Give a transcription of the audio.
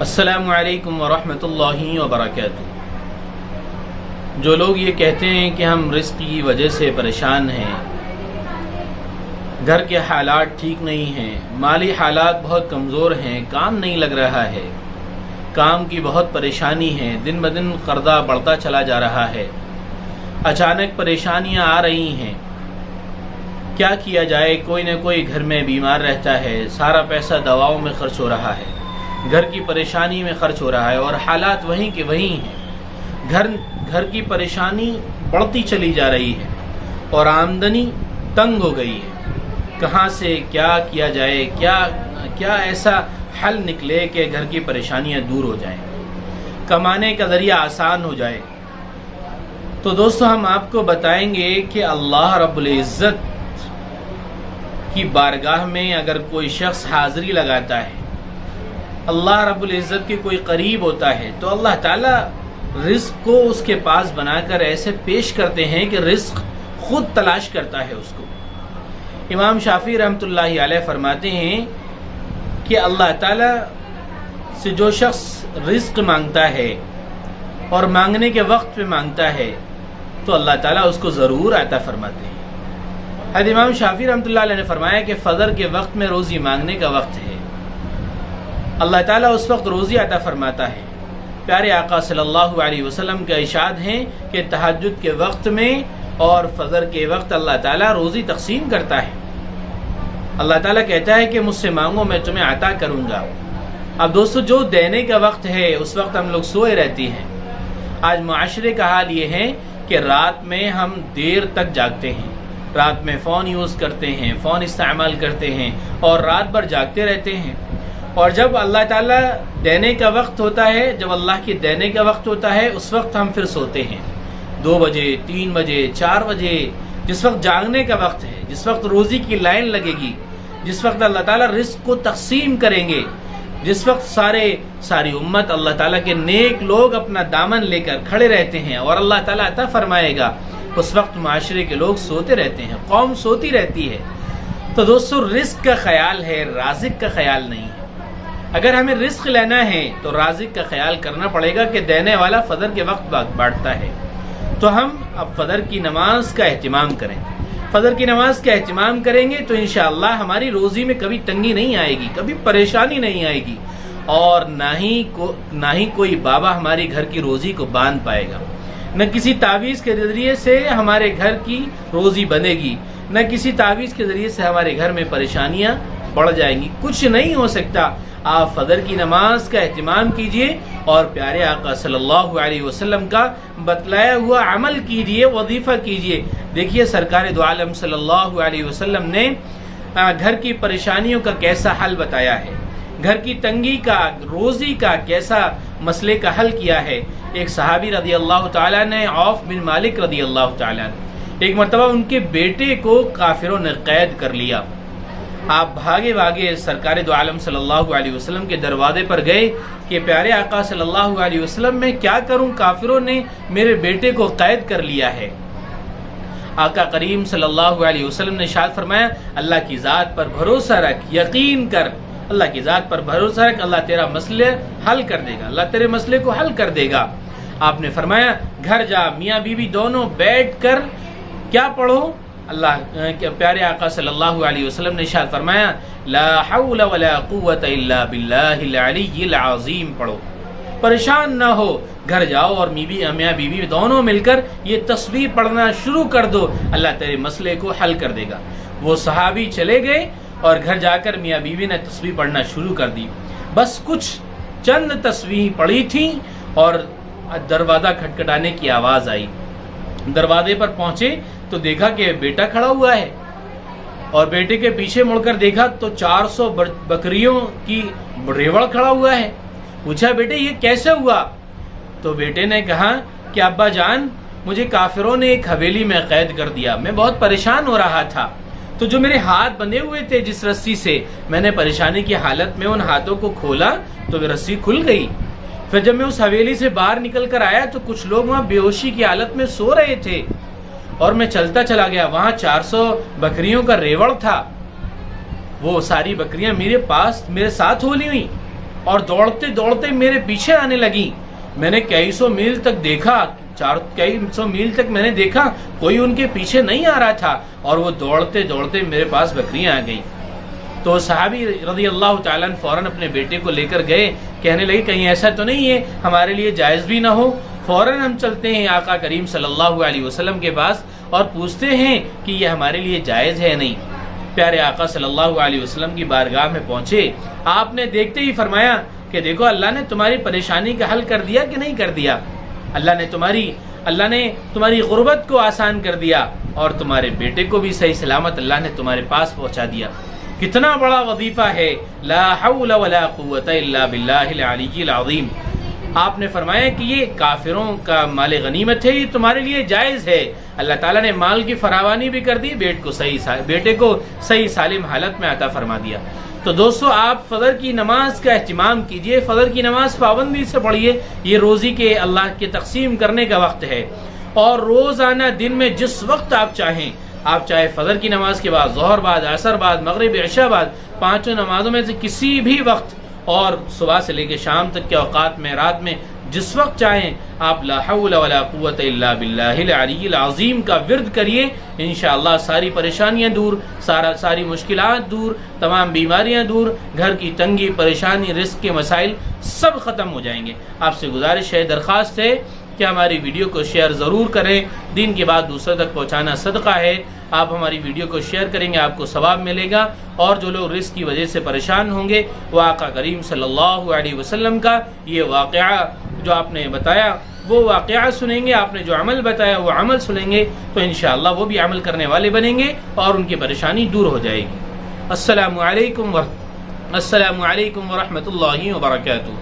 السلام علیکم ورحمۃ اللہ وبرکاتہ۔ جو لوگ یہ کہتے ہیں کہ ہم رزق کی وجہ سے پریشان ہیں، گھر کے حالات ٹھیک نہیں ہیں، مالی حالات بہت کمزور ہیں، کام نہیں لگ رہا ہے، کام کی بہت پریشانی ہے، دن بدن قرضہ بڑھتا چلا جا رہا ہے، اچانک پریشانیاں آ رہی ہیں، کیا کیا جائے؟ کوئی نہ کوئی گھر میں بیمار رہتا ہے، سارا پیسہ دواؤں میں خرچ ہو رہا ہے، گھر کی پریشانی میں خرچ ہو رہا ہے، اور حالات وہیں کے وہیں ہیں۔ گھر کی پریشانی بڑھتی چلی جا رہی ہے اور آمدنی تنگ ہو گئی ہے۔ کہاں سے کیا کیا جائے؟ کیا ایسا حل نکلے کہ گھر کی پریشانیاں دور ہو جائیں، کمانے کا ذریعہ آسان ہو جائے؟ تو دوستو، ہم آپ کو بتائیں گے کہ اللہ رب العزت کی بارگاہ میں اگر کوئی شخص حاضری لگاتا ہے، اللہ رب العزت کے کوئی قریب ہوتا ہے، تو اللہ تعالیٰ رزق کو اس کے پاس بنا کر ایسے پیش کرتے ہیں کہ رزق خود تلاش کرتا ہے اس کو۔ امام شافعی رحمۃ اللہ علیہ فرماتے ہیں کہ اللہ تعالیٰ سے جو شخص رزق مانگتا ہے اور مانگنے کے وقت پہ مانگتا ہے تو اللہ تعالیٰ اس کو ضرور عطا فرماتے ہیں۔ حضرت امام شافعی رحمۃ اللہ علیہ نے فرمایا کہ فجر کے وقت میں روزی مانگنے کا وقت ہے، اللہ تعالیٰ اس وقت روزی عطا فرماتا ہے۔ پیارے آقا صلی اللہ علیہ وسلم کا ارشاد ہے کہ تہجد کے وقت میں اور فجر کے وقت اللہ تعالیٰ روزی تقسیم کرتا ہے۔ اللہ تعالیٰ کہتا ہے کہ مجھ سے مانگو، میں تمہیں عطا کروں گا۔ اب دوستو، جو دینے کا وقت ہے اس وقت ہم لوگ سوئے رہتی ہیں۔ آج معاشرے کا حال یہ ہے کہ رات میں ہم دیر تک جاگتے ہیں، رات میں فون یوز کرتے ہیں، فون استعمال کرتے ہیں اور رات بھر جاگتے رہتے ہیں، اور جب اللہ تعالیٰ دینے کا وقت ہوتا ہے، جب اللہ کی دینے کا وقت ہوتا ہے، اس وقت ہم پھر سوتے ہیں 2 بجے 3 بجے 4 بجے، جس وقت جاگنے کا وقت ہے، جس وقت روزی کی لائن لگے گی، جس وقت اللہ تعالیٰ رزق کو تقسیم کریں گے، جس وقت ساری امت اللہ تعالیٰ کے نیک لوگ اپنا دامن لے کر کھڑے رہتے ہیں اور اللہ تعالیٰ عطا فرمائے گا، اس وقت معاشرے کے لوگ سوتے رہتے ہیں، قوم سوتی رہتی ہے۔ تو دوستو، رزق کا خیال ہے، رازق کا خیال نہیں ہے۔ اگر ہمیں رزق لینا ہے تو رازق کا خیال کرنا پڑے گا کہ دینے والا فجر کے وقت بانٹتا ہے۔ تو ہم اب فجر کی نماز کا اہتمام کریں، فجر کی نماز کا اہتمام کریں گے تو انشاءاللہ ہماری روزی میں کبھی تنگی نہیں آئے گی، کبھی پریشانی نہیں آئے گی، اور نہ ہی کوئی بابا ہماری گھر کی روزی کو باندھ پائے گا، نہ کسی تعویذ کے ذریعے سے ہمارے گھر کی روزی بنے گی، نہ کسی تعویذ کے ذریعے سے ہمارے گھر میں پریشانیاں بڑھ جائیں گی۔ کچھ نہیں ہو سکتا۔ آپ فجر کی نماز کا اہتمام کیجئے اور پیارے آقا صلی اللہ علیہ وسلم کا بتلایا ہوا عمل کیجئے، وظیفہ کیجئے۔ دیکھیے سرکار دو عالم صلی اللہ علیہ وسلم نے گھر کی پریشانیوں کا کیسا حل بتایا ہے، گھر کی تنگی کا، روزی کا کیسا مسئلے کا حل کیا ہے۔ ایک صحابی رضی اللہ تعالیٰ نے، عوف بن مالک رضی اللہ تعالیٰ نے، ایک مرتبہ ان کے بیٹے کو کافروں نے قید کر لیا۔ آپ بھاگے سرکار دو عالم صلی اللہ علیہ وسلم کے دروازے پر گئے کہ پیارے آقا صلی اللہ علیہ وسلم، میں کیا کروں، کافروں نے میرے بیٹے کو قید کر لیا ہے۔ آقا کریم صلی اللہ علیہ وسلم نے ارشاد فرمایا، اللہ کی ذات پر بھروسہ رکھ، یقین کر، اللہ کی ذات پر بھروسہ رکھ، اللہ تیرا مسئلہ حل کر دے گا، اللہ تیرے مسئلے کو حل کر دے گا۔ آپ نے فرمایا، گھر جا، میاں بیوی دونوں بیٹھ کر کیا پڑھو؟ اللہ کے پیارے آقا صلی اللہ علیہ وسلم نے ارشاد فرمایا، لا حول ولا قوت الا باللہ العلی العظیم پڑھو۔ پریشان نہ ہو، گھر جاؤ اور میاں بیوی دونوں مل کر یہ تسبیح پڑھنا شروع کر دو، اللہ تیرے مسئلے کو حل کر دے گا۔ وہ صحابی چلے گئے اور گھر جا کر میاں بیوی نے تسبیح پڑھنا شروع کر دی۔ بس کچھ چند تسبیح پڑھی تھیں اور دروازہ کھٹکھٹانے کی آواز آئی۔ دروازے پر پہنچے تو دیکھا کہ بیٹا کھڑا ہوا ہے، اور بیٹے کے پیچھے مڑ کر دیکھا تو 400 بکریوں کی ریوڑ کھڑا ہوا ہے۔ پوچھا، بیٹے یہ کیسے ہوا؟ تو بیٹے نے کہا کہ ابا جان، مجھے کافروں نے ایک حویلی میں قید کر دیا، میں بہت پریشان ہو رہا تھا، تو جو میرے ہاتھ بندھے ہوئے تھے جس رسی سے، میں نے پریشانی کی حالت میں ان ہاتھوں کو کھولا تو وہ رسی کھل گئی۔ پھر جب میں اس حویلی سے باہر نکل کر آیا تو کچھ لوگ وہاں بے ہوشی کی حالت میں سو رہے تھے، اور میں چلتا چلا گیا، وہاں 400 بکریوں کا ریوڑ تھا، وہ ساری بکریاں میرے ساتھ ہولی ہوئی۔ اور دوڑتے دوڑتے میرے پیچھے آنے لگی. میں نے کئی سو میل تک دیکھا، کئی سو میل تک میں نے دیکھا کوئی ان کے پیچھے نہیں آ رہا تھا، اور وہ دوڑتے دوڑتے میرے پاس بکریاں آ گئیں. تو صحابی رضی اللہ تعالیٰ عنہ فوراً اپنے بیٹے کو لے کر گئے، کہنے لگے کہیں ایسا تو نہیں ہے ہمارے لیے جائز بھی نہ ہو. فوراً ہم چلتے ہیں آقا کریم صلی اللہ علیہ وسلم کے پاس اور پوچھتے ہیں کہ یہ ہمارے لیے جائز ہے نہیں. پیارے آقا صلی اللہ علیہ وسلم کی بارگاہ میں پہنچے. آپ نے دیکھتے ہی فرمایا کہ دیکھو اللہ نے تمہاری پریشانی کا حل کر دیا کہ نہیں کر دیا. اللہ نے تمہاری غربت کو آسان کر دیا، اور تمہارے بیٹے کو بھی صحیح سلامت اللہ نے تمہارے پاس پہنچا دیا. کتنا بڑا وظیفہ ہے، لا حول ولا قوت الا باللہ العلی العظیم. آپ نے فرمایا کہ یہ کافروں کا مال غنیمت ہے، یہ تمہارے لیے جائز ہے. اللہ تعالیٰ نے مال کی فراوانی بھی کر دی، بیٹے کو صحیح سالم حالت میں عطا فرما دیا. تو دوستو، آپ فجر کی نماز کا اہتمام کیجئے، فجر کی نماز پابندی سے پڑھیے. یہ روزی کے اللہ کے تقسیم کرنے کا وقت ہے، اور روزانہ دن میں جس وقت آپ چاہیں، آپ چاہے فجر کی نماز کے بعد، ظہر بعد، عصر بعد، مغرب، عشاء بعد، پانچوں نمازوں میں سے کسی بھی وقت، اور صبح سے لے کے شام تک کے اوقات میں، رات میں، جس وقت چاہیں آپ لا حول ولا قوت الا باللہ العلی العظیم کا ورد کریے. انشاءاللہ ساری پریشانیاں دور، ساری مشکلات دور، تمام بیماریاں دور، گھر کی تنگی، پریشانی، رزق کے مسائل سب ختم ہو جائیں گے. آپ سے گزارش ہے، درخواست ہے کہ ہماری ویڈیو کو شیئر ضرور کریں. دین کی بات دوسرے تک پہنچانا صدقہ ہے. آپ ہماری ویڈیو کو شیئر کریں گے، آپ کو ثواب ملے گا. اور جو لوگ رزق کی وجہ سے پریشان ہوں گے، وہ آقا کریم صلی اللہ علیہ وسلم کا یہ واقعہ جو آپ نے بتایا وہ واقعہ سنیں گے، آپ نے جو عمل بتایا وہ عمل سنیں گے، تو انشاءاللہ وہ بھی عمل کرنے والے بنیں گے اور ان کی پریشانی دور ہو جائے گی. السلام علیکم ورحمۃ اللہ وبرکاتہ.